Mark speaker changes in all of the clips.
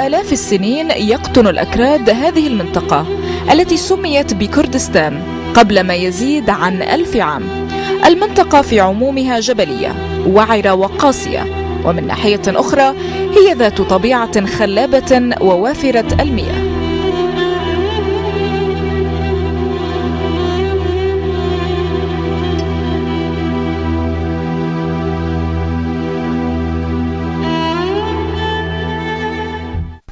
Speaker 1: آلاف السنين يقطن الأكراد هذه المنطقة التي سميت بكردستان قبل ما يزيد عن 1000 عام. المنطقة في عمومها جبلية وعرة وقاسية، ومن ناحية أخرى هي ذات طبيعة خلابة ووافرة المياه.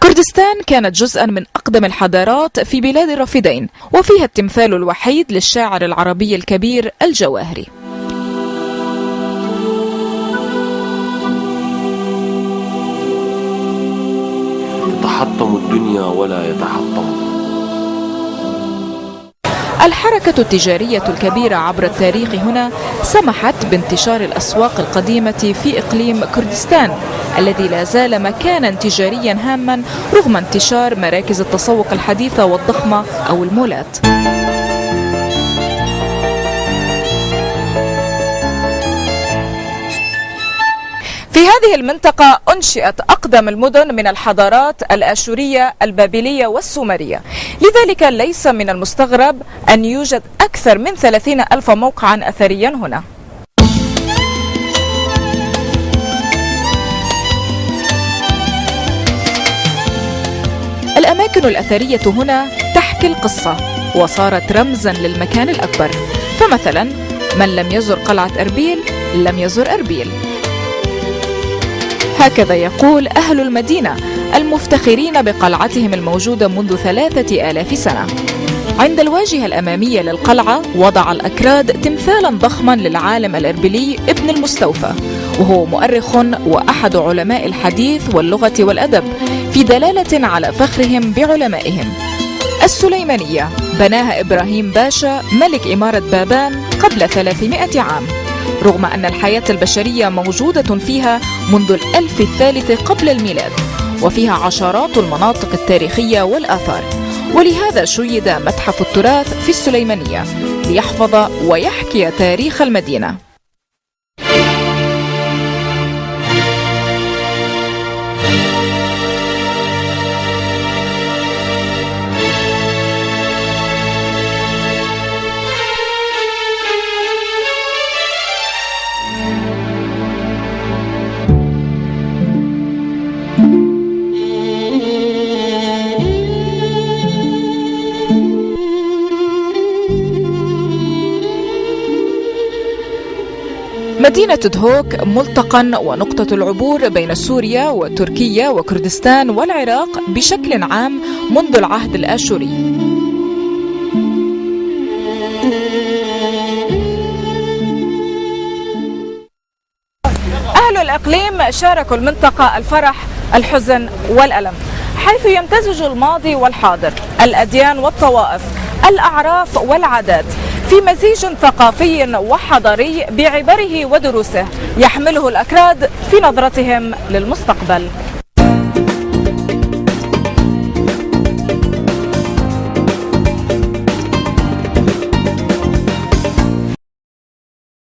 Speaker 1: كردستان كانت جزءا من أقدم الحضارات في بلاد الرافدين، وفيها التمثال الوحيد للشاعر العربي الكبير الجواهري.
Speaker 2: تتحطم الدنيا ولا يتحطم.
Speaker 1: الحركة التجارية الكبيرة عبر التاريخ هنا سمحت بانتشار الأسواق القديمة في إقليم كردستان الذي لا زال مكانا تجاريا هاما رغم انتشار مراكز التسوق الحديثة والضخمة أو المولات. في هذه المنطقة أنشئت أقدم المدن من الحضارات الآشورية البابلية والسومرية، لذلك ليس من المستغرب أن يوجد أكثر من 30,000 موقعا أثريا هنا. الأماكن الأثرية هنا تحكي القصة وصارت رمزا للمكان الأكبر، فمثلا من لم يزر قلعة أربيل لم يزر أربيل. هكذا يقول أهل المدينة المفتخرين بقلعتهم الموجودة منذ 3000 سنة. عند الواجهة الأمامية للقلعة وضع الأكراد تمثالا ضخما للعالم الأربيلي ابن المستوفى، وهو مؤرخ وأحد علماء الحديث واللغة والأدب، في دلالة على فخرهم بعلمائهم. السليمانية بناها إبراهيم باشا ملك إمارة بابان قبل 300 عام، رغم أن الحياة البشرية موجودة فيها منذ الألف الثالث قبل الميلاد، وفيها عشرات المناطق التاريخية والآثار، ولهذا شيد متحف التراث في السليمانية ليحفظ ويحكي تاريخ المدينة. مدينة دهوك ملتقى ونقطة العبور بين سوريا وتركيا وكردستان والعراق بشكل عام منذ العهد الآشوري. أهل الإقليم شاركوا المنطقة الفرح، الحزن والألم، حيث يمتزج الماضي والحاضر، الأديان والطوائف، الأعراف والعادات، في مزيج ثقافي وحضاري بعبره ودروسه يحمله الأكراد في نظرتهم للمستقبل.